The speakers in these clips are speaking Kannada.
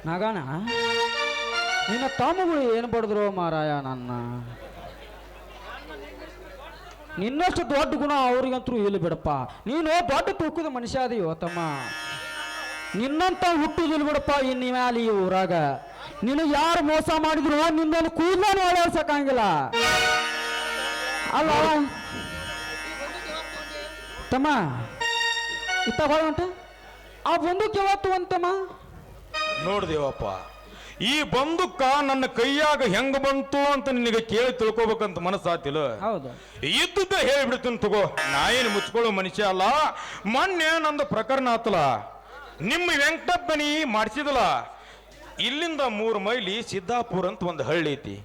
ನಾಗಣ್ಣ ನಿನ್ನ ತಮ್ಮಗಳು ಏನು ಬಡಿದ್ರು ಮಾರಾಯ ನನ್ನ ನಿನ್ನಷ್ಟು ದೊಡ್ಡ ಗುಣ ಅವ್ರಿಗಂತೂ ಇಲ್ಲ ಬಿಡಪ್ಪ. ನೀನು ದೊಡ್ಡ ತೂಕದ ಮನುಷ್ಯ ಅದೀಯೋ ತಮ್ಮ. ನಿನ್ನಂತ ಹುಟ್ಟುದಿಲ್ಲ ಬಿಡಪ್ಪ ಇನ್ನು ಮ್ಯಾಲ ಈ ಊರಾಗ. ನಿನಗೆ ಯಾರು ಮೋಸ ಮಾಡಿದ್ರು ನಿನ್ನನ್ನು ಕೂದಲನ್ನು ಒಳಸಕ್ಕಂಗಿಲ್ಲ ಅಲ್ಲ ತಮ್ಮ. ಇತ್ತ ಹೊಳ ಉಂಟ ಆ ಬಂದೂಕ್ ಯಾವತ್ತು ಅಂತಮ್ಮ ನೋಡ್ದೇವಪ್ಪ, ಈ ಬಂದೂಕ ನನ್ನ ಕೈಯಾಗ ಹೆಂಗ ಬಂತು ಅಂತ ನಿನಗೆ ಕೇಳಿ ತಿಳ್ಕೊಬೇಕಂತ ಮನಸ್ಸಾತಿಲ್ಲ. ಹೌದು, ಇದ್ದುದ ಹೇಳ್ಬಿಡ್ತೀನಿ ತಗೋ. ನಾ ಏನು ಮುಚ್ಕೊಳ್ಳೋ ಮನುಷ್ಯ ಅಲ್ಲ. ಮೊನ್ನೆ ನಂದು ಪ್ರಕರಣ ಆತಲ್ಲ, ನಿಮ್ಮ ವೆಂಕಟಪ್ಪನಿ ಮಾಡಿಸಿದಲ್ಲ. ಇಲ್ಲಿಂದ 3 ಮೈಲಿ ಸಿದ್ದಾಪುರ ಅಂತ ಒಂದು ಹಳ್ಳಿ ಐತಿ.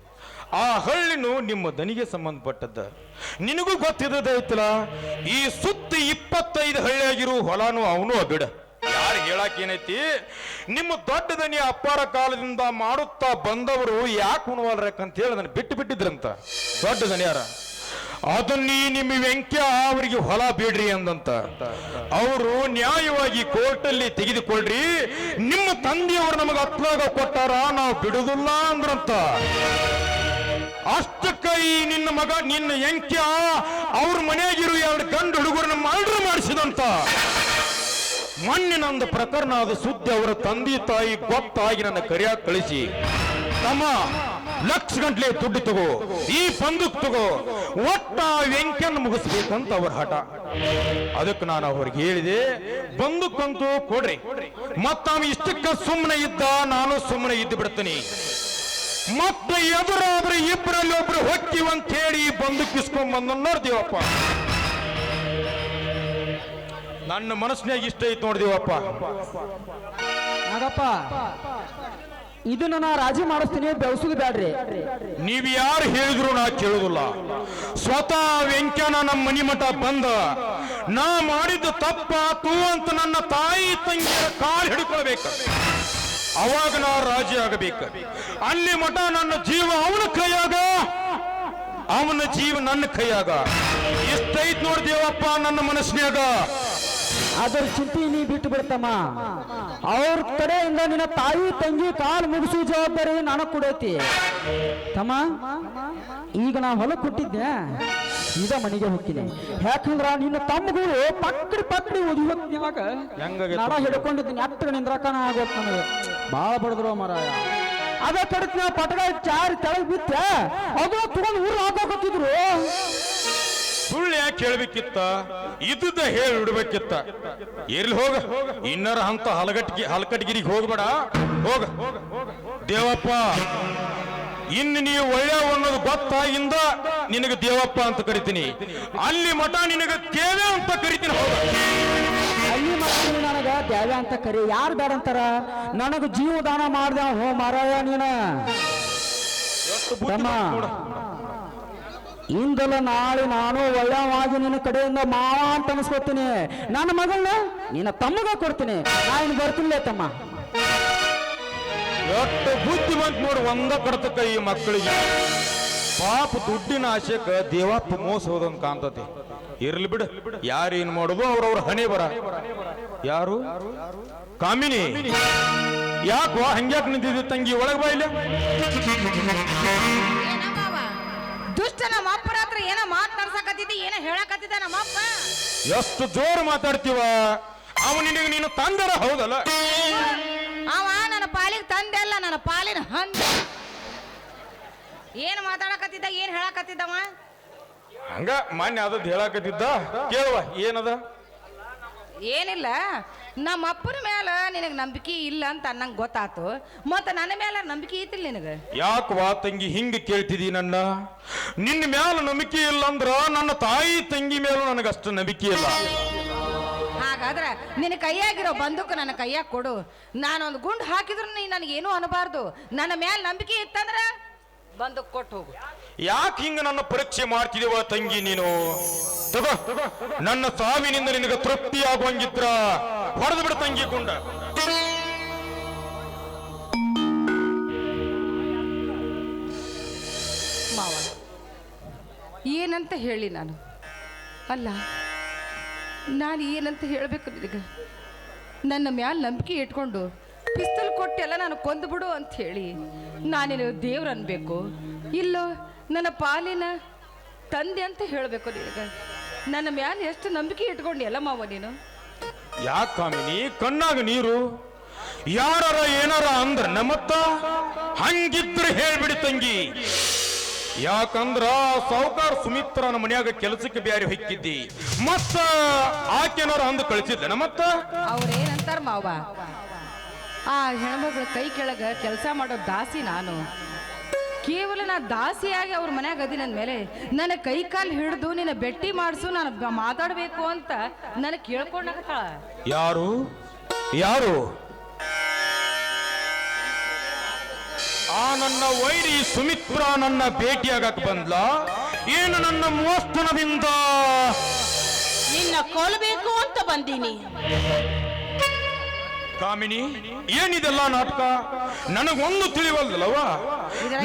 ಆ ಹಳ್ಳಿನೂ ನಿಮ್ಮ ದನಿಗೆ ಸಂಬಂಧಪಟ್ಟದ್ದ. ನಿನಗೂ ಗೊತ್ತಿದ್ದೈತಲ್ಲ, ಈ ಸುತ್ತ 25 ಹಳ್ಳಿ ಆಗಿರೋ ಹೊಲಾನು ಅವನು ಬಿಡ. ಯಾರು ಹೇಳಕ್ ಏನೈತಿ, ನಿಮ್ಮ ದೊಡ್ಡ ದನಿ ಅಪ್ಪಾರ ಕಾಲದಿಂದ ಮಾಡುತ್ತಾ ಬಂದವರು ಯಾಕೆ ಉಣವಲ್ರಕ್ಕಂತ ಹೇಳಿ ನಾನು ಬಿಟ್ಟು ಬಿಟ್ಟಿದ್ರಂತ ದೊಡ್ಡ ದನಿಯಾರ. ಅದನ್ನೇ ನಿಮ್ಮ ವೆಂಕ್ಯ ಅವರಿಗೆ ಹೊಲ ಬಿಡ್ರಿ ಅಂದಂತ. ಅವರು ನ್ಯಾಯವಾಗಿ ಕೋರ್ಟಲ್ಲಿ ತೆಗೆದುಕೊಳ್ರಿ, ನಿಮ್ಮ ತಂದೆಯವರು ನಮಗೆ ಅತ್ಲಾಗ ಕೊಟ್ಟಾರ, ನಾವು ಬಿಡುದಿಲ್ಲ ಅಂದ್ರಂತ. ಅಷ್ಟಕ್ಕ ಈ ನಿನ್ನ ಮಗ ನಿನ್ನ ವೆಂಕ್ಯ ಅವ್ರ ಮನೆಯಾಗಿರು 2 ಗಂಡು ಹುಡುಗರನ್ನ ಮರ್ಡರ್ ಮಾಡಿಸಿದಂತ. ಮೊನ್ನೆ ನಂದು ಪ್ರಕರಣ ಅದು ಸುದ್ದಿ ಅವರ ತಂದೆ ತಾಯಿ ಗೊತ್ತಾಗಿ ನನ್ನ ಕರಿಯಾಗ ಕಳಿಸಿ, ತಮ್ಮ ಲಕ್ಷ ಗಂಟ್ಲೆ ದುಡ್ಡು ತಗೋ, ಈ ಬಂದೂಕ್ ತಗೋ, ಒಟ್ಟ ವೆಂಕ್ಯನ ಮುಗಿಸ್ಬೇಕಂತ ಅವ್ರ ಹಠ. ಅದಕ್ಕೆ ನಾನು ಅವ್ರಿಗೆ ಹೇಳಿದೆ, ಬಂದೂಕಂತೂ ಕೊಡ್ರಿ, ಮತ್ತ ಇಷ್ಟಕ್ಕ ಸುಮ್ಮನೆ ಇದ್ದ, ನಾನು ಸುಮ್ಮನೆ ಇದ್ದು ಬಿಡ್ತೀನಿ. ಮತ್ತೆ ಎದುರಾದ್ರೆ ಇಬ್ಬರಲ್ಲಿ ಒಬ್ರು ಹೊಕ್ಕಿವಂತ ಹೇಳಿ ಬಂದೂಕ್ ಇಸ್ಕೊಂಡ್ ಬಂದ ನೋಡ್ದೇವಪ್ಪ. ನನ್ನ ಮನಸ್ಸಿನಾಗ ಇಷ್ಟ ಐತ್ ನೋಡ್ದೇವಪ್ಪ. ನಾಗಪ್ಪ ಇದನ್ನ ನಾ ರಾಜಿ ಮಾಡಿಸ್ತೀನಿ, ಬೆಳೆಸುದು ಬ್ಯಾಡ್ರಿ. ನೀವ್ ಯಾರು ಹೇಳಿದ್ರು ನಾ ಕೇಳುದಿಲ್ಲ. ಸ್ವತಃ ವೆಂಕನ ನಮ್ಮ ಮನಿ ಮಠ ಬಂದ, ನಾ ಮಾಡಿದ ತಪ್ಪಾತು ಅಂತ ನನ್ನ ತಾಯಿ ತಂಗಿಯ ಕಾಲು ಹಿಡ್ಕೊಳ್ಬೇಕು, ಅವಾಗ ನಾ ರಾಜಿ ಆಗಬೇಕು. ಅಲ್ಲಿ ಮಠ ನನ್ನ ಜೀವ ಅವನ ಕೈಯಾಗ, ಅವನ ಜೀವ ನನ್ನ ಕೈಯಾಗ. ಎಷ್ಟೈತ್ ನೋಡ್ದೇವಪ್ಪ ನನ್ನ ಮನಸ್ಸಿನಾಗ. ಅದರ ಚಿಂತೆ ನೀ ಬಿಟ್ಟು ಬಿಡ್ತಮ್ಮ. ಅವ್ರ ಕಡೆಯಿಂದ ನಿನ್ನ ತಾಯಿ ತಂಗಿ ಕಾಲು ಮುಗಿಸೋ ಜವಾಬ್ದಾರಿ ನನಗ್ ಕೊಡೈತಿ ತಮ್ಮ. ಈಗ ನಾ ಹೊಲ ಕೊಟ್ಟಿದ್ದೆ, ಈಗ ಮನೆಗೆ ಹೋಗ್ತೀನಿ. ಯಾಕಂದ್ರ ನಿನ್ನ ತಮ್ಮಗಳು ಪಕ್ಕಡಿ ಓದಿ ಹೋಗ್ತಿವಾಗ ನಡ ಹಿಡ್ಕೊಂಡಿದ್ದೀನಿ. ಎತ್ತರ ನಿಂದ್ರಕನ ಆಗೋತ್ ನನಗೆ. ಬಾಳ ಬಡದ್ರು ಮರಾಯ. ಅದ ಕಡಕ್ ನಾ ಪಟಗ ಚಾರಿ ತೆಳಗ್ ಬಿತ್ತ, ಅದು ತಗೊಂಡು ಊರು ಹಾಕೋಕತ್ತಿದ್ರು. ಸುಳ್ಳು ಯಾಕೆ ಹೇಳ್ಬೇಕಿತ್ತ, ಇದ್ದ ಹೇಳಿ ಬಿಡ್ಬೇಕಿತ್ತ. ಎಲ್ಲಿ ಹೋಗ, ಇನ್ನರ ಅಂತ ಹಲಕಟ್ಗಿರಿಗೆ ಹೋಗ್ಬೇಡ, ಹೋಗ ದೇವಪ್ಪ. ಇನ್ನು ನೀವು ಒಳ್ಳೆ ಅನ್ನೋದು ಗೊತ್ತಾಗಿಂದ ನಿನಗೆ ದೇವಪ್ಪ ಅಂತ ಕರಿತೀನಿ. ಅಲ್ಲಿ ಮಠ ನಿನಗೆ ದೇವೆ ಅಂತ ಕರಿತೀನಿ. ಹೋಗ ಅಲ್ಲಿ ಮಠ ನನಗ ದೇವೆ ಅಂತ ಕರಿ. ಯಾರು ಬೇಡ ಅಂತಾರ? ನನಗ ಜೀವದಾನ ಮಾಡ್ದ ಹೋ ಮಾರಾಯ ನೀನ. ಇಂದಲ್ಲ ನಾಳೆ ನಾನು ಒಳ್ಳೆವಾಗಿ ನಿನ್ನ ಕಡೆಯಿಂದ ಮಾವ ಅಂತ ಅನಿಸ್ಕೊತೀನಿ. ನನ್ನ ಮಗಳನ್ನ ನಿನ್ನ ತಮ್ಮಗ ಕೊಡ್ತೀನಿ. ನಾ ಇನ್ನು ಬರ್ತಿಲ್ಲ ತಮ್ಮ. ಎಷ್ಟು ಬುದ್ಧಿವಂತ ನೋಡು, ಒಂದ ಕಡತಕ್ಕ ಈ ಮಕ್ಕಳಿಗೆ. ಪಾಪ ದುಡ್ಡಿನ ಆಶೆಕ ದೇವಪ್ಪ ಮೋಸ ಹೋದಂಗ ಕಾಣ್ತತಿ. ಇರ್ಲಿ ಬಿಡು, ಯಾರೇನ್ ಮಾಡೋದು ಅವ್ರವ್ರ ಹಣೆ ಬರ. ಯಾರು ಕಾಮಿನಿ, ಯಾಕೋ ಹಂಗ್ಯಾಕ್ ನಿಂತಿದ್ದೆ ತಂಗಿ? ಒಳಗ್ ಬಾ ಇಲ್ಲಿ. ದುಷ್ಟ ನಮ್ಮ ಅಪ್ಪನ ಹತ್ರ ಏನ ಮಾತನಾಡ್ಸಕತ್ತಿದ್ದೆ, ಏನ ಹೇಳಕತ್ತಿದ್ದ ನಮ್ಮ ಅಪ್ಪ. ಎಷ್ಟು ಜೋರು ಮಾತಾಡ್ತೀವ. ಅವ ನಿನಗೆ ನೀನು ತಂದರ ಹೌದಲ್ಲ? ಅವ ನನ್ನ ಪಾಲಿಗೆ ತಂದೆ ಅಲ್ಲ, ನನ್ನ ಪಾಲಿನ ಹಂದ. ಏನ್ ಮಾತಾಡಕತ್ತಿದ್ದ, ಏನ್ ಹೇಳಕತ್ತಿದ್ದವ? ಹಂಗ ಮಾನ್ಯ ಅದದ್ ಹೇಳಕತ್ತಿದ್ದ. ಕೇಳುವ ಏನದ? ಏನಿಲ್ಲ, ನಮ್ಮ ಅಪ್ಪನ ಮೇಲೆ ನಿನಗೆ ನಂಬಿಕೆ ಇಲ್ಲ ಅಂತ ಅನ್ನಂಗೆ ಗೊತ್ತಾತು. ಮತ್ತೆ ನನ್ನ ಮೇಲೆ ನಂಬಿಕೆ ಐತಿಲ್ಲ ನಿನಗೆ? ಯಾಕವಾ ತಂಗಿ ಹಿಂಗ ಕೇಳ್ತಿದಿ ನನ್ನ? ನಿನ್ನ ಮ್ಯಾಲ ನಂಬಿಕೆ ಇಲ್ಲ ಅಂದ್ರ ನನ್ನ ತಾಯಿ ತಂಗಿ ಮೇಲೂ ನನಗಷ್ಟು ನಂಬಿಕೆ ಇಲ್ಲ. ಹಾಗಾದ್ರೆ ನಿನ್ನ ಕೈಯಾಗಿರೋ ಬಂದೂಕು ನನ್ನ ಕೈಯಾಗ ಕೊಡು. ನಾನೊಂದು ಗುಂಡು ಹಾಕಿದ್ರು ನೀ ನನಗೇನು ಅನ್ನಬಾರ್ದು. ನನ್ನ ಮೇಲೆ ನಂಬಿಕೆ ಇತ್ತಂದ್ರ ಬಂದೂಕು ಕೊಟ್ಟು ಹೋಗು. ಯಾಕೆ ಹಿಂಗ ನನ್ನ ಪರೀಕ್ಷೆ ಮಾಡ್ತಿದೇವ ತಂಗಿ ನೀನು? ತಗೋ, ನನ್ನ ಸಾವಿನಿಂದ ನಿನಗೆ ತೃಪ್ತಿ ಆಗುವಂಗಿದ್ರ ಹೊಡೆದು ಬಿಡ ತಂಗಿ ಗುಂಡ. ಮಾವ ಏನಂತ ಹೇಳಿ ನಾನು? ಅಲ್ಲ, ನಾನು ಏನಂತ ಹೇಳಬೇಕು ನಿನಗೆ? ನನ್ನ ಮ್ಯಾಲ ನಂಬಿಕೆ ಇಟ್ಕೊಂಡು ಪಿಸ್ತಲ್ ಕೊಟ್ಟೆಲ್ಲ ನಾನು ಕೊಂದ್ಬಿಡು ಅಂತ ಹೇಳಿ ನಾನೇನು ದೇವ್ರು ಅನ್ಬೇಕು ಇಲ್ಲೋ ನನ್ನ ಪಾಲಿನ ತಂದೆ ಅಂತ ಹೇಳಬೇಕು ನಿನಗೆ ನನ್ನ ಮ್ಯಾಲ ಎಷ್ಟು ನಂಬಿಕೆ ಇಟ್ಕೊಂಡು ಎಲ್ಲ ಮಾವ ನೀನು ಯಾಕೆ ಕಾಮಿನಿ ಕಣ್ಣಾಗ ನೀರು ಯಾರ ಏನಾರ ಅಂದ್ರ ನಮ್ಮತ್ತ ಹಂಗಿದ್ರೆ ಹೇಳ್ಬಿಡಿ ತಂಗಿ. ಯಾಕಂದ್ರ ಸಾವುಕಾರ ಸುಮಿತ್ರನ ಮನ್ಯಾಗ ಕೆಲಸಕ್ಕೆ ಬ್ಯಾರಿ ಹೊಕ್ಕಿದ್ದಿ ಮತ್ತ ಆಕೆನಾರ ಅಂದು ಕಳಿಸಿದ್ದೆ ನಮ್ಮತ್ತ. ಅವ್ರೇನಂತಾರ ಮಾವ ಆ ಹೆಣ್ಮಗಳ ಕೈ ಕೆಳಗ ಕೆಲಸ ಮಾಡೋ ದಾಸಿ ನಾನು. ಕೇವಲ ನಾ ದಾಸಿಯಾಗಿ ಅವ್ರ ಮನ್ಯಾಗ ಅದಿನ ಮೇಲೆ ನನ್ನ ಕೈ ಕಾಲು ಹಿಡಿದು ನಿನ್ನ ಭೇಟಿ ಮಾಡಿಸು ನಾನು ಮಾತಾಡ್ಬೇಕು ಅಂತ ನನಗೆ ಕೇಳ್ಕೊಂಡಾಗತ್ತಾಳ. ಯಾರು ಯಾರು ಆ ನನ್ನ ವೈರಿ ಸುಮಿತ್ರ ನನ್ನ ಭೇಟಿಯಾಗಕ್ ಬಂದ್ಲ ಏನು ನನ್ನ ಮೋಸ್ತನದಿಂದ ನಿನ್ನ ಕೊಲ್ಲಬೇಕು ಅಂತ ಬಂದೀನಿ. ಕಾಮಿನಿ ಏನಿದೆಲ್ಲ ನಾಟಕ ನನಗೊಂದು ತಿಳಿವಲ್ದಲ್ಲವ.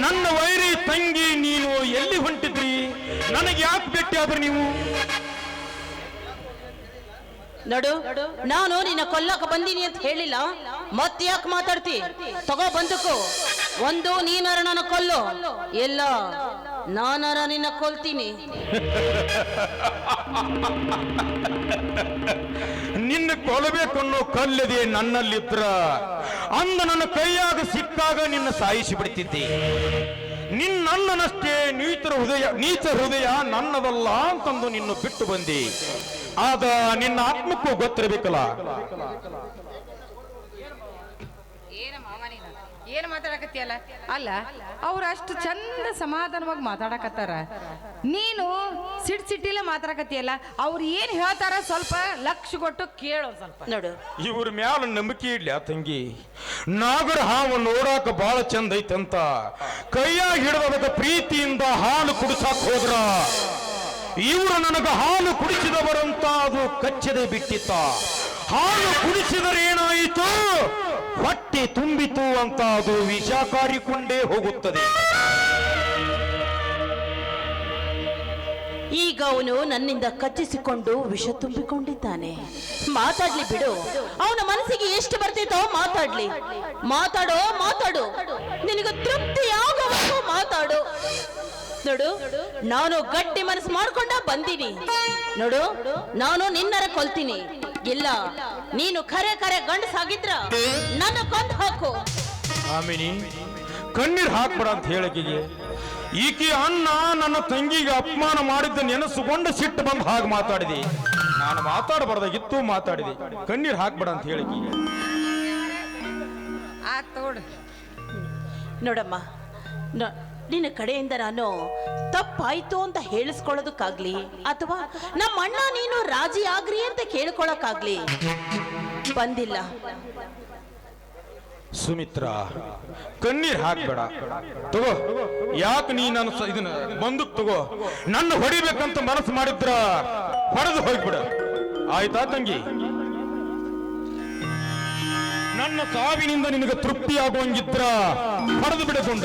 ನನ್ನ ವೈರಿ ತಂಗಿ ನೀನು ಎಲ್ಲಿ ಹೊಂಟಿದ್ರಿ ನನಗೆ ಯಾಕೆ ಭೇಟಿ ಆದ್ರಿ ನೀವು? ನೋಡು ನಾನು ನಿನ್ನ ಕೊಲ್ಲಕ ಬಂದೀನಿ ಅಂತ ಹೇಳಿಲ್ಲ ಮತ್ತೆ ಯಾಕೆ ಮಾತಾಡ್ತಿ? ತಗೋ ಬಂದಕು ಒಂದು ನೀನಾರ ನನ್ನ ಕೊಲ್ಲು ಇಲ್ಲ ನಾನಾರ ನಿನ್ನ ಕೊಲ್ತೀನಿ. ನಿನ್ನ ಕೊಲ್ಲಬೇಕನ್ನೋ ಕಲ್ಲದೆ ನನ್ನಲ್ಲಿದ್ರ ಅಂದ ನನ್ನ ಕೈಯಾಗ ಸಿಕ್ಕಾಗ ನಿನ್ನ ಸಾಯಿಸಿ ಬಿಡ್ತಿದ್ದೆ. ನಿನ್ನನ್ನಷ್ಟೇ ನೀಚ ಹೃದಯ ನನ್ನದಲ್ಲ ಅಂತಂದು ನಿನ್ನ ಬಿಟ್ಟು ಬಂದಿ. ಆದ ನಿನ್ನ ಆತ್ಮಕ್ಕೂ ಗೊತ್ತಿರಬೇಕಲ್ಲ. ಏನ್ ಮಾತಾಡಕತ್ತಿಯಲ್ಲ ಅಲ್ಲ ಅವ್ರು ಅಷ್ಟು ಚಂದ ಸಮಾಧಾನವಾಗಿ ಮಾತಾಡಕತ್ತಾರ, ನೀನು ಸಿಟ್ಟಿಲ್ಲ ಮಾತಾಡಕತ್ತಿಯಲ್ಲ. ಅವ್ರು ಏನ್ ಹೇಳ್ತಾರ ಸ್ವಲ್ಪ ಲಕ್ಷ ಕೊಟ್ಟು ಕೇಳೋ ಸ್ವಲ್ಪ. ನೋಡು ಇವ್ರ ಮ್ಯಾಲ ನಂಬಿಕೆ ಇಡ್ಲಿ ತಂಗಿ. ನಾಗರ ಹಾವು ನೋಡಾಕ ಬಾಳ ಚಂದ ಐತಂತ ಕೈಯಾಗ ಹಿಡಿದ ಪ್ರೀತಿಯಿಂದ ಹಾಲು ಕುಡಿಸಾಕ್ ಹೋದ್ರ ಇವರು ನನಗ ಹಾಲು ಕುಡಿಸಿದವರಂತ ಅದು ಕಚ್ಚದೆ ಬಿಟ್ಟಿತ್ತ. ಹಾಲು ಕುಡಿಸಿದರೆ ಏನಾಯಿತು ಹೊಟ್ಟೆ ತುಂಬಿತು ಅಂತ ಅದು ವಿಷ ಕಾರಿಕೊಂಡೇ ಹೋಗುತ್ತದೆ. ಈಗ ಅವನು ನನ್ನಿಂದ ಕಚ್ಚಿಸಿಕೊಂಡು ವಿಷ ತುಂಬಿಕೊಂಡಿದ್ದಾನೆ. ಮಾತಾಡ್ಲಿ ಬಿಡು, ಅವನ ಮನಸ್ಸಿಗೆ ಎಷ್ಟು ಬರ್ತಿತ್ತೋ ಮಾತಾಡ್ಲಿ. ಮಾತಾಡು ನಿನಗೆ ತೃಪ್ತಿ ಯಾಗವರೆಗೂ ಮಾತಾಡು. ನೋಡು ನಾನು ಗಟ್ಟಿ ಮನಸ್ಸು ಮಾಡ್ಕೊಂಡ ಬಂದೀನಿ. ನೋಡು ನಾನು ನಿನ್ನರ ಕೊಲ್ತೀನಿ. ಇಲ್ಲ ನೀನು ಖರೆ ಗಂಡಸಾಗಿದ್ರ ನನ್ನ ಕೊಂದು ಹಾಕು. ಆಮೇನಿ ಕಣ್ಣೀರ್ ಹಾಕ್ಬೇಡ ಅಂತ ಹೇಳಿಕೆಗೆ ಈಕೆ ಅಣ್ಣ ನನ್ನ ತಂಗಿಗೆ ಅಪಮಾನ ಮಾಡಿದ್ದ ನೆನೆಸುಕೊಂಡು ಸಿಟ್ಟು ಬಂದು ಹಾಗೆ ಮಾತಾಡಿದೆ. ನಾನು ಮಾತಾಡಬಾರ್ದಾಗಿತ್ತು ಮಾತಾಡಿದೆ. ಕಣ್ಣೀರ್ ಹಾಕ್ಬೇಡ ಅಂತ ಹೇಳಿಕೆಗೆ ನೋಡಮ್ಮ, ನಿನ್ನ ಕಡೆಯಿಂದ ನಾನು ತಪ್ಪಾಯ್ತು ಅಂತ ಹೇಳಿಸ್ಕೊಳ್ಳೋದಕ್ಕಾಗ್ಲಿ ಅಥವಾ ನಮ್ಮ ಅಣ್ಣ ನೀನು ರಾಜಿ ಆಗ್ರಿ ಅಂತ ಕೇಳ್ಕೊಳಕ್ಕಾಗ್ಲಿ ಬಂದಿಲ್ಲ. ಸುಮಿತ್ರ ಕಣ್ಣೀರ್ ಹಾಕ್ಬೇಡ. ತಗೋ ಯಾಕೆ ನೀ ನನ್ನ ಇದನ್ನ ಬಂದೂಕ್ ತಗೋ. ನನ್ನ ಹೊಡಿಬೇಕಂತ ಮನಸ್ಸು ಮಾಡಿದ್ರ ಹೊಡೆದು ಹೋಗ್ಬಿಡ ಆಯ್ತಾ ತಂಗಿ? ನನ್ನ ಸಾವಿನಿಂದ ನಿನಗೆ ತೃಪ್ತಿ ಆಗುವಂಗಿದ್ರ ಹೊಡೆದು ಬಿಡಕೊಂಡ.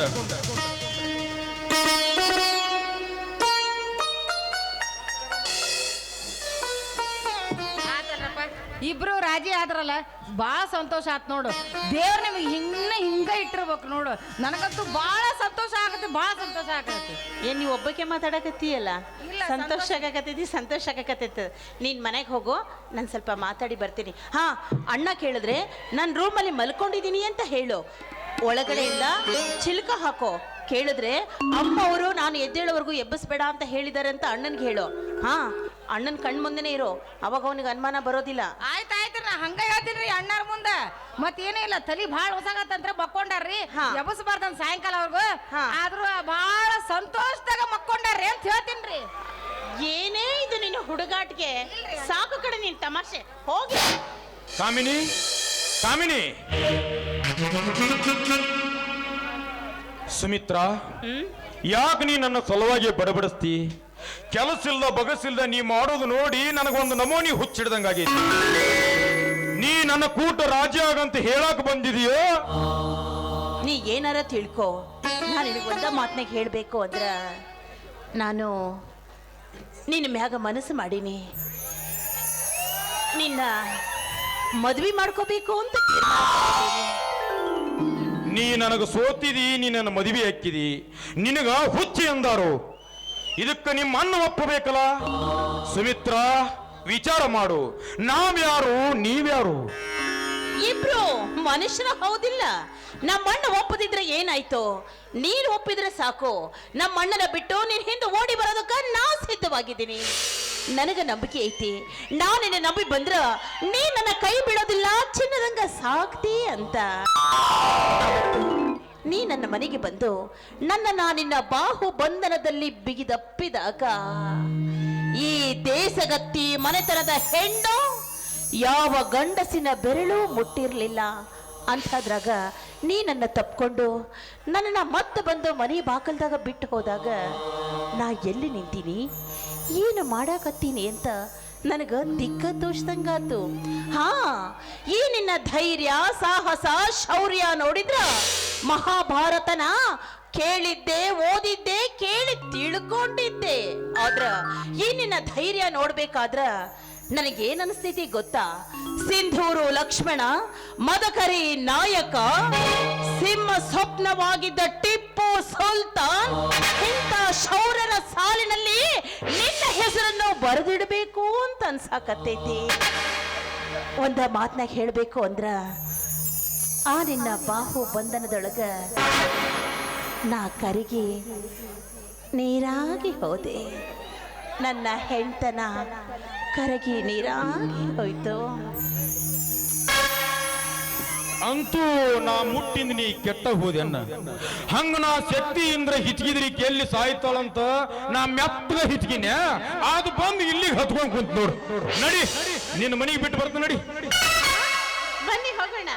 ಇಬ್ರು ರಾಜಿ ಆದ್ರಲ್ಲ ಬಾಳ ಸಂತೋಷ ಆತ್ ನೋಡು. ದೇವ್ರ ನಿಮಗೆ ಹಿಂಗ ಇಟ್ಟಿರ್ಬೇಕು ನೋಡು. ನನಗಂತೂ ಬಾಳ ಸಂತೋಷ ಆಗತ್ತೆ, ಬಾಳ ಸಂತೋಷ ಆಗತ್ತೆ. ಏನ್ ನೀವು ಒಬ್ಬಕ್ಕೆ ಮಾತಾಡಕತ್ತೀಯಲ್ಲ? ಸಂತೋಷ ಆಗಕತ್ತೈತಿ. ನೀನ್ ಮನೆಗೆ ಹೋಗು, ನಾನು ಸ್ವಲ್ಪ ಮಾತಾಡಿ ಬರ್ತೀನಿ. ಹಾ ಅಣ್ಣ ಕೇಳಿದ್ರೆ ನಾನು ರೂಮಲ್ಲಿ ಮಲ್ಕೊಂಡಿದ್ದೀನಿ ಅಂತ ಹೇಳು. ಒಳಗಡೆಯಿಂದ ಚಿಲ್ಕ ಹಾಕೋ. ಕೇಳಿದ್ರೆ ಅಮ್ಮ ಅವರು ನಾನು ಎದ್ದೇಳೋವರೆಗೂ ಎಬ್ಬಿಸ್ಬೇಡ ಅಂತ ಹೇಳಿದಾರೆ ಅಂತ ಅಣ್ಣನ್ಗೆ ಹೇಳು. ಹಾ ಅಣ್ಣನ ಕಣ್ ಮುಂದೆನೆ ಇರೋ, ಅವಾಗ ಅವನಿಗೆ ಅನುಮಾನ ಬರೋದಿಲ್ಲ. ಆಯ್ತಾಯ್ತು, ನಾ ಹಂಗ ಹೇಳ್ತೀನಿ ಅಣ್ಣಾರ ಮುಂದ. ಮತ್ತೇನೇ ಇಲ್ಲ, ತಲಿ ಭಾಳ ಹೊಸಾಗತ್ತಂತ್ರ ಮಕ್ಕೊಂಡಾರ್ರಿ. ಎಬ್ಬಸ್ಬಾರ್ದಂತ ಸಾಯಂಕಾಲ ಅವ್ರಿಗೂ. ಆದ್ರೂ ಭಾಳ ಸಂತೋಷದಾಗ ಮಕ್ಕೊಂಡಾರ್ರಿ ಅಂತ ಹೇಳ್ತೀನಿ. ಏನೇ ಇದು ನಿನ್ನ ಹುಡುಗಾಟಿಗೆ ಸಾಕು ಕಡೆ ನೀನ್ ತಮಾಷೆ. ಹೋಗಿ ಕಾಮಿನಿ ಸುಮಿತ್ರ, ಯಾಕೆ ನೀ ನನ್ನ ಸಲುವಾಗಿ ಬಡಬಡಿಸ್ತಿ? ಕೆಲಸಿಲ್ದ ಬಗಸಿಲ್ದ ನೀ ಮಾಡೋದು ನೋಡಿ ನನಗೊಂದು ನಮೂನಿ ಹುಚ್ಚಿಡ್ದಂಗಾಗೈತಿ. ನೀ ನನ್ನ ಕೂಟ ರಾಜ್ಯ ಆಗಂತ ಹೇಳಕ್ ಬಂದಿದೀಯೋ? ನೀ ಏನಾರ ತಿಳ್ಕೊ. ನಾನು ನಿನಗೆ ಒಂದ ಮಾತನಾಗ ಹೇಳ್ಬೇಕು ಅಂದ್ರ ನಾನು ನಿನ್ನ ಮ್ಯಾಗ ಮನಸ್ಸು ಮಾಡೀನಿ. ನಿನ್ನ ಮದ್ವೆ ಮಾಡ್ಕೋಬೇಕು ಅಂತ ತೀರ್ಮಾನ ಮಾಡಿದ್ದೀನಿ. ನೀ ನನಗ ಸೋತಿದಿ, ನೀ ನನ್ನ ಮದುವೆ ಹಾಕಿದಿ, ನಿನಗ ಹುಚ್ಚಿ ಎಂದಾರು. ಇದಕ್ಕೆ ನಿಮ್ಮ ಅಣ್ಣ ಒಪ್ಪಬೇಕಲ್ಲ. ಸುಮಿತ್ರ, ವಿಚಾರ ಮಾಡು, ನಾವ್ಯಾರು ನೀವ್ಯಾರು? ಇಬ್ರು ಮನುಷ್ಯರ ಹೌದಿಲ್ಲ. ನಮ್ಮಣ್ಣ ಒಪ್ಪದಿದ್ರೆ ಏನಾಯ್ತು? ನೀನು ಒಪ್ಪಿದ್ರೆ ಸಾಕು. ನಮ್ಮಣ್ಣನ ಬಿಟ್ಟು ನೀನ್ ಹಿಂದೆ ಓಡಿ ಬರೋದಕ್ಕ ನಾ ಸಿದ್ಧವಾಗಿದ್ದೀನಿ. ನನಗ ನಂಬಿಕೆ ಐತಿ, ನಾನು ನಿನ್ನ ನಂಬಿ ಬಂದ್ರ ನೀ ನನ್ನ ಕೈ ಬಿಡೋದಿಲ್ಲ, ಚಿನ್ನದಂಗ ಸಾಕ್ತಿ ಅಂತ. ನೀ ನನ್ನ ಮನೆಗೆ ಬಂದು ನನ್ನ ನಿನ್ನ ಬಾಹು ಬಂಧನದಲ್ಲಿ ಬಿಗಿದಪ್ಪಿದಾಗ ಈ ದೇಶಗತ್ತಿ ಮನೆತನದ ಹೆಣ್ಣು ಯಾವ ಗಂಡಸಿನ ಬೆರಳು ಮುಟ್ಟಿರ್ಲಿಲ್ಲ. ಅಂಥದ್ರಾಗ ನೀ ನನ್ನ ತಪ್ಕೊಂಡು ನನ್ನನ್ನು ಮತ್ತೆ ಬಂದು ಮನೆ ಬಾಕಲ್ದಾಗ ಬಿಟ್ಟು ಹೋದಾಗ ನಾ ಎಲ್ಲಿ ನಿಂತೀನಿ, ಏನು ಮಾಡಾಕತ್ತೀನಿ ಅಂತ ನನಗೆ ದಿಕ್ಕ ತೋಚ್ದಂಗಾತು. ಹಾ, ಈ ನಿನ್ನ ಧೈರ್ಯ, ಸಾಹಸ, ಶೌರ್ಯ ನೋಡಿದ್ರ ಮಹಾಭಾರತನ ಕೇಳಿದ್ದೆ, ಓದಿದ್ದೆ, ಕೇಳಿ ತಿಳ್ಕೊಂಡಿದ್ದೆ. ಆದ್ರ ಈ ನಿನ್ನ ಧೈರ್ಯ ನೋಡ್ಬೇಕಾದ್ರ ನನಗೇನ್ ಅನಿಸ್ತೈತಿ ಗೊತ್ತಾ? ಸಿಂಧೂರು ಲಕ್ಷ್ಮಣ, ಮದಕರಿ ನಾಯಕ, ಸಿಂಹ ಸ್ವಪ್ನವಾಗಿದ್ದ ಟಿಪ್ಪು ಸುಲ್ತಾನ್, ಇಂಥ ಶೌರ್ಯರ ಸಾಲಿನಲ್ಲಿ ನಿನ್ನ ಹೆಸರನ್ನು ಬರೆದಿಡಬೇಕು ಅಂತ ಅನ್ಸಾಕತ್ತೈತಿ. ಒಂದ ಮಾತನಾಗ ಹೇಳ್ಬೇಕು ಅಂದ್ರ ಆ ನಿನ್ನ ಬಾಹು ಬಂಧನದೊಳಗ ನಾ ಕರಿಗೆ ನೀರಾಗಿ ಹೋದೆ. ನನ್ನ ಹೆಂಡತನ ಕರಗಿ ನೀರಾಗಿ ಹೋಯ್ತು. ಅಂತೂ ನಾ ಮುಟ್ಟಿಂದ ನೀ ಕೆಟ್ಟ ಹೋದೆ ಅನ್ನ. ಹಂಗ ನಾ ಶಕ್ತಿಯಿಂದ ಹಿಚ್ಕಿದ್ರಿ ಎಲ್ಲಿ ಸಾಯ್ತಾಳಂತ ನಾ ಮೆತ್ತಗ ಹಿಚ್ಕಿನ, ಅದು ಬಂದು ಇಲ್ಲಿಗೆ ಹತ್ಕೊಂಡ್ ಕುಂತ ನೋಡು. ನಡಿ, ನಿನ್ನ ಮನೆಗೆ ಬಿಟ್ಟು ಬರ್ತ. ನಡಿ, ಬನ್ನಿ ಹೋಗೋಣ.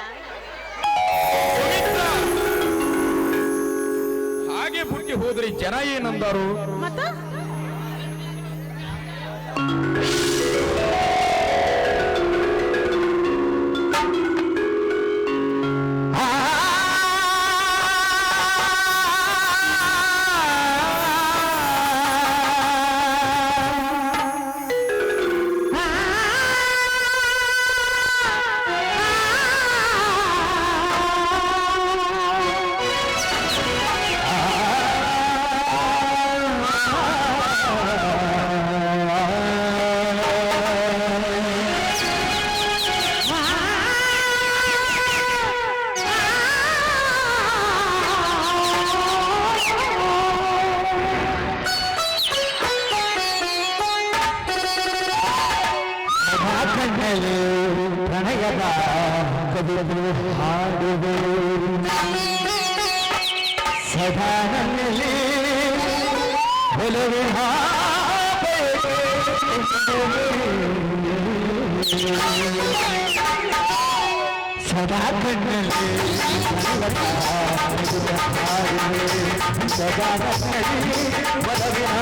ಹಾಗೆ ಬಿಟ್ಟು ಹೋದ್ರಿ ಜನ ಏನಂದಾರು? ಮತ್ತ ಪ್ರಣಯದ ಕವಿದು ಹಾಡುವೆ ಸದಾ ನನ್ನಲ್ಲಿ ಒಲವು ಸದಾ ಕಣ್ಣಲ್ಲಿ ಸದಾ ನನ್ನಲ್ಲಿ ಒಲವಿನ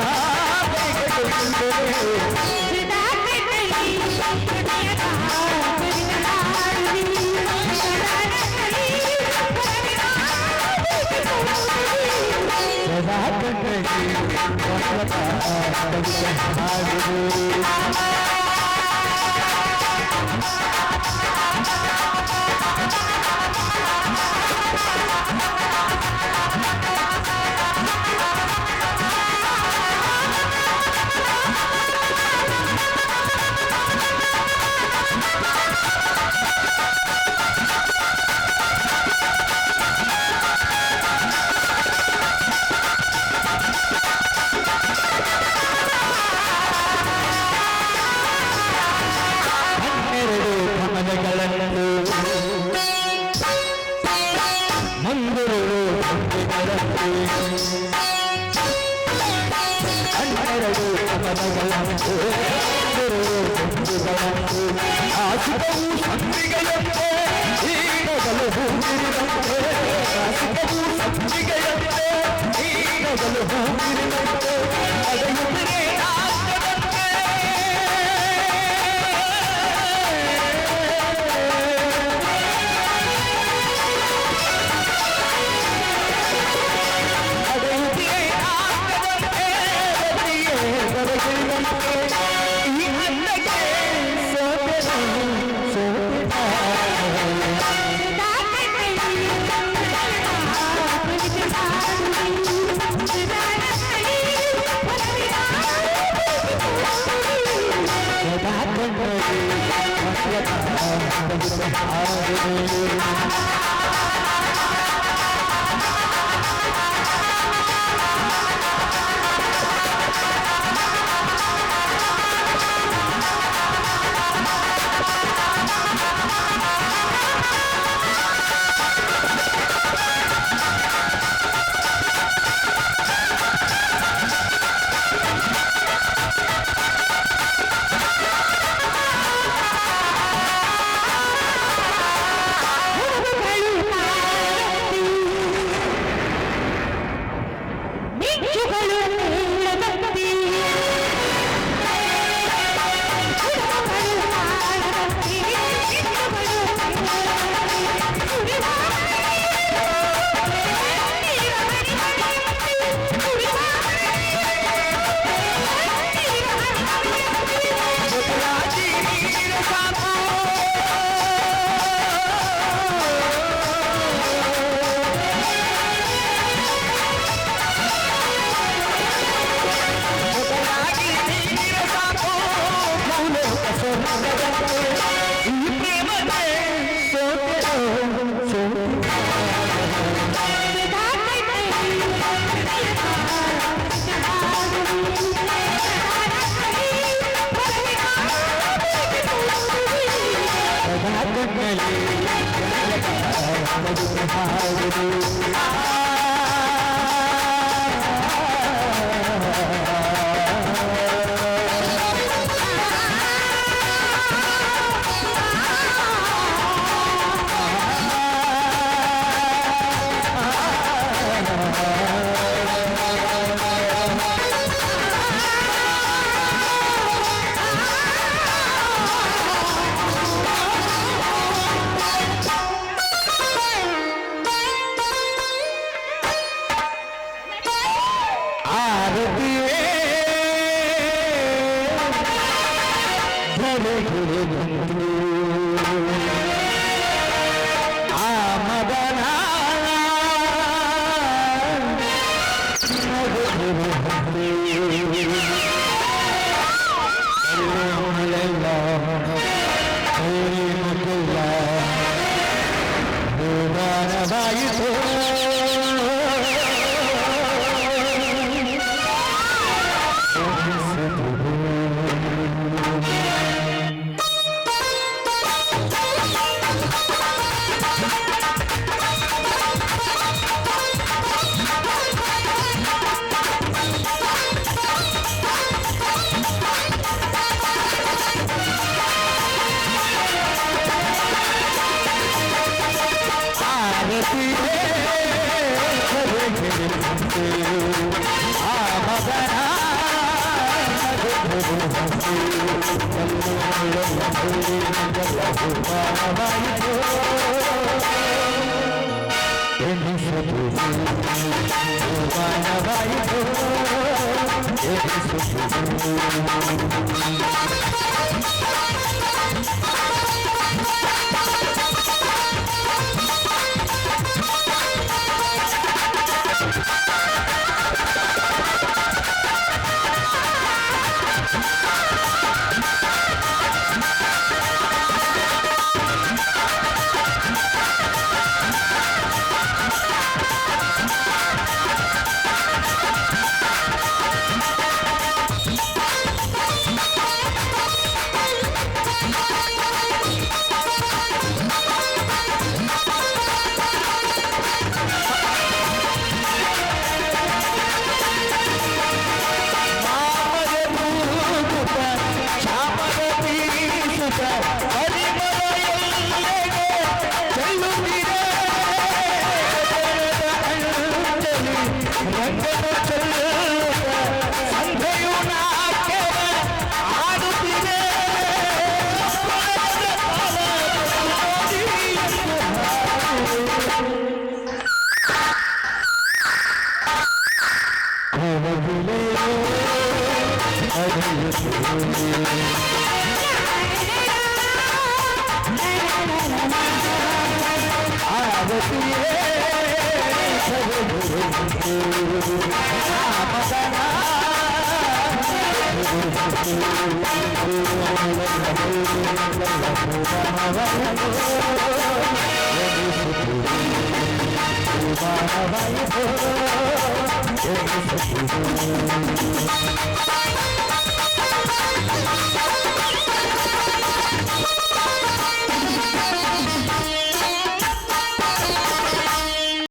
Thank you. Bye.